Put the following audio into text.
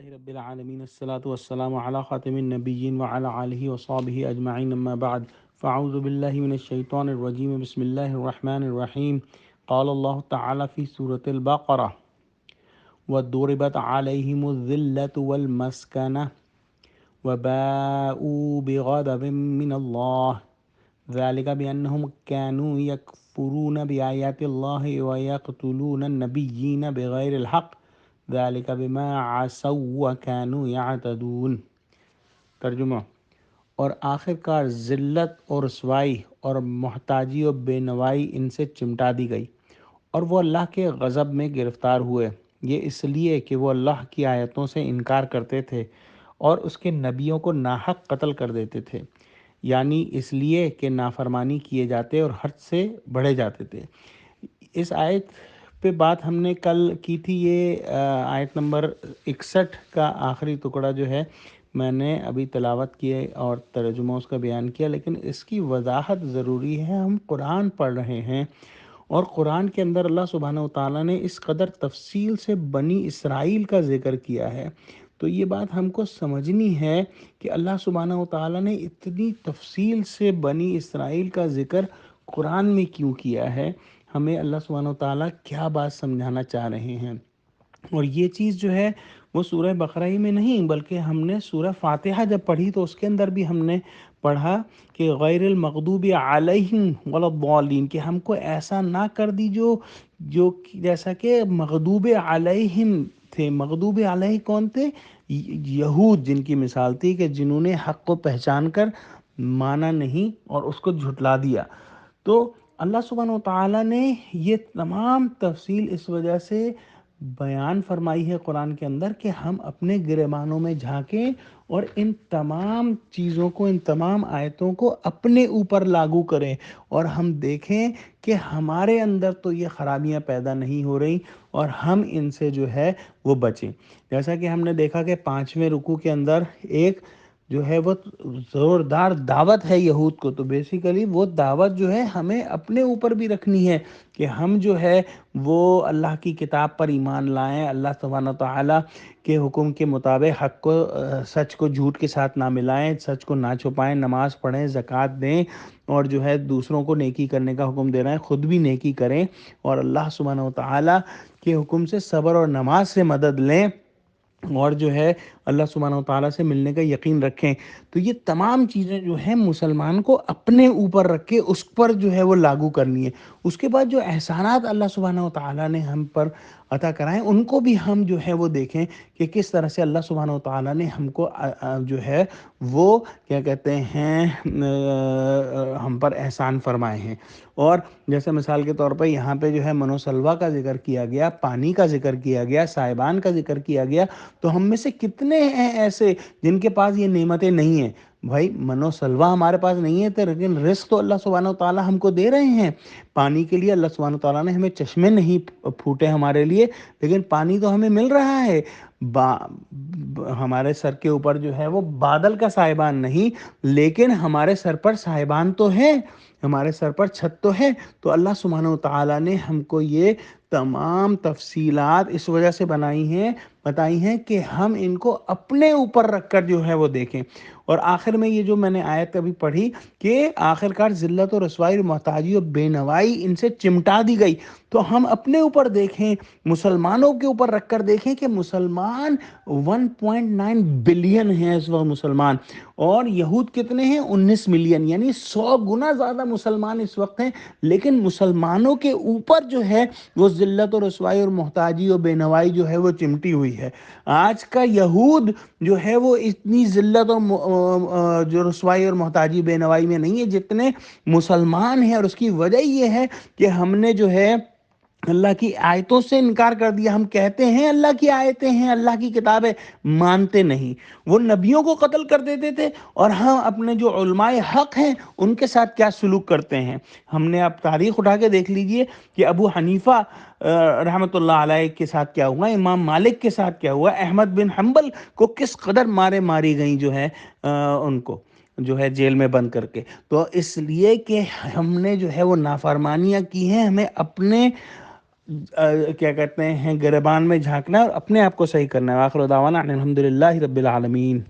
رب العالمین الصلاۃ والسلام علی خاتم النبیین وعلی آلہ وصحبہ اجمعین اما بعد فاعوذ باللہ من الشیطان الرجیم بسم اللہ الرحمن الرحیم قال اللہ تعالی فی سورۃ البقرہ وضربت علیہم الذلۃ والمسکنہ وباءوا بغضب من اللہ ذلك بأنهم كانوا يكفرون بآيات الله ويقتلون النبيين بغير الحق ذلك بما عصوا وكانوا يعتدون۔ ترجمہ: اور آخر کار ذلت اور رسوائی اور محتاجی اور بے نوائی ان سے چمٹا دی گئی اور وہ اللہ کے غضب میں گرفتار ہوئے، یہ اس لیے کہ وہ اللہ کی آیتوں سے انکار کرتے تھے اور اس کے نبیوں کو ناحق قتل کر دیتے تھے، یعنی اس لیے کہ نافرمانی کیے جاتے اور حد سے بڑھے جاتے تھے۔ اس آیت پہ بات ہم نے کل کی تھی، یہ آیت نمبر 61 کا آخری ٹکڑا جو ہے میں نے ابھی تلاوت کی اور ترجمہ اس کا بیان کیا، لیکن اس کی وضاحت ضروری ہے۔ ہم قرآن پڑھ رہے ہیں اور قرآن کے اندر اللہ سبحانہ و تعالیٰ نے اس قدر تفصیل سے بنی اسرائیل کا ذکر کیا ہے، تو یہ بات ہم کو سمجھنی ہے کہ اللہ سبحانہ و تعالیٰ نے اتنی تفصیل سے بنی اسرائیل کا ذکر قرآن میں کیوں کیا ہے، ہمیں اللہ سبحانہ و تعالیٰ کیا بات سمجھانا چاہ رہے ہیں۔ اور یہ چیز جو ہے وہ سورہ بقرہ ہی میں نہیں بلکہ ہم نے سورہ فاتحہ جب پڑھی تو اس کے اندر بھی ہم نے پڑھا کہ غیر المغضوب علیہم ولا الضالین، کہ ہم کو ایسا نہ کر دی جو جیسا کہ مغضوب علیہم تھے۔ مغضوب علیہ کون تھے؟ یہود، جن کی مثال تھی کہ جنہوں نے حق کو پہچان کر مانا نہیں اور اس کو جھٹلا دیا۔ تو اللہ سبحانہ و تعالیٰ نے یہ تمام تفصیل اس وجہ سے بیان فرمائی ہے قرآن کے اندر کہ ہم اپنے گریبانوں میں جھانکیں اور ان تمام چیزوں کو، ان تمام آیتوں کو اپنے اوپر لاگو کریں اور ہم دیکھیں کہ ہمارے اندر تو یہ خرابیاں پیدا نہیں ہو رہی اور ہم ان سے جو ہے وہ بچیں۔ جیسا کہ ہم نے دیکھا کہ 5ویں رکوع کے اندر ایک جو ہے وہ زوردار دعوت ہے یہود کو، تو بیسیکلی وہ دعوت جو ہے ہمیں اپنے اوپر بھی رکھنی ہے کہ ہم جو ہے وہ اللہ کی کتاب پر ایمان لائیں، اللہ سبحانہ تعالیٰ کے حکم کے مطابق حق کو، سچ کو جھوٹ کے ساتھ نہ ملائیں، سچ کو نہ چھپائیں، نماز پڑھیں، زکوٰۃ دیں اور جو ہے دوسروں کو نیکی کرنے کا حکم دے رہے ہیں، خود بھی نیکی کریں اور اللہ سبحانہ تعالیٰ کے حکم سے صبر اور نماز سے مدد لیں اور جو ہے اللہ سبحانہ و تعالیٰ سے ملنے کا یقین رکھیں۔ تو یہ تمام چیزیں جو ہیں مسلمان کو اپنے اوپر رکھ کے اس پر جو ہے وہ لاگو کرنی ہے۔ اس کے بعد جو احسانات اللہ سبحانہ و تعالیٰ نے ہم پر عطا کرائیں ان کو بھی ہم جو ہے وہ دیکھیں کہ کس طرح سے اللہ سبحانہ و تعالیٰ نے ہم کو جو ہے وہ کیا کہتے ہیں ہم پر احسان فرمائے ہیں۔ اور جیسے مثال کے طور پر یہاں پہ جو ہے من و سلویٰ کا ذکر کیا گیا، پانی کا ذکر کیا گیا، سائبان کا ذکر کیا گیا، تو ہم میں سے کتنے ہیں ایسے جن کے پاس یہ نعمتیں نہیں ہیں؟ بھائی من و سلویٰ ہمارے پاس نہیں ہے تو لیکن رزق تو اللہ سبحانہ و تعالیٰ ہم کو دے رہے ہیں۔ پانی کے لیے اللہ سبحانہ و تعالیٰ نے ہمیں چشمے نہیں پھوٹے ہمارے لیے، لیکن پانی تو ہمیں مل رہا ہے۔ ہمارے سر کے اوپر جو ہے وہ بادل کا سائبان نہیں، لیکن ہمارے سر پر سائبان تو ہے، ہمارے سر پر چھت تو ہے۔ تو اللہ سبحانہ و تعالیٰ نے ہم کو یہ تمام تفصیلات اس وجہ سے بتائی ہیں کہ ہم ان کو اپنے اوپر رکھ کر جو ہے وہ دیکھیں۔ اور آخر میں یہ جو میں نے آیت ابھی پڑھی کہ آخر کار ذلت و رسوائی اور محتاجی اور بے نوائی ان سے چمٹا دی گئی، تو ہم اپنے اوپر دیکھیں، مسلمانوں کے اوپر رکھ کر دیکھیں کہ مسلمان 1.9 بلین ہیں اس وقت مسلمان، اور یہود کتنے ہیں؟ 19 ملین، یعنی 100 گنا زیادہ مسلمان اس وقت ہیں، لیکن مسلمانوں کے اوپر جو ہے وہ ذلت و رسوائی اور محتاجی اور بے نوائی جو ہے وہ چمٹی ہوئی ہے۔ آج کا یہود جو ہے وہ اتنی ذلت اور جو رسوائی اور محتاجی بے نوائی میں نہیں ہے جتنے مسلمان ہیں، اور اس کی وجہ یہ ہے کہ ہم نے جو ہے اللہ کی آیتوں سے انکار کر دیا۔ ہم کہتے ہیں اللہ کی آیتیں ہیں، اللہ کی کتابیں، مانتے نہیں۔ وہ نبیوں کو قتل کر دیتے تھے اور ہم اپنے جو علماء حق ہیں ان کے ساتھ کیا سلوک کرتے ہیں۔ ہم نے اب تاریخ اٹھا کے دیکھ لیجئے کہ ابو حنیفہ رحمۃ اللہ علیہ کے ساتھ کیا ہوا، امام مالک کے ساتھ کیا ہوا، احمد بن حنبل کو کس قدر ماری گئیں جو ہے ان کو جو ہے جیل میں بند کر کے۔ تو اس لیے کہ ہم نے جو ہے وہ نافرمانیاں کی ہیں، ہمیں اپنے کیا کہتے ہیں گریبان میں جھانکنا ہے اور اپنے آپ کو صحیح کرنا ہے. آخر دعوانا الحمد للہ رب العالمین.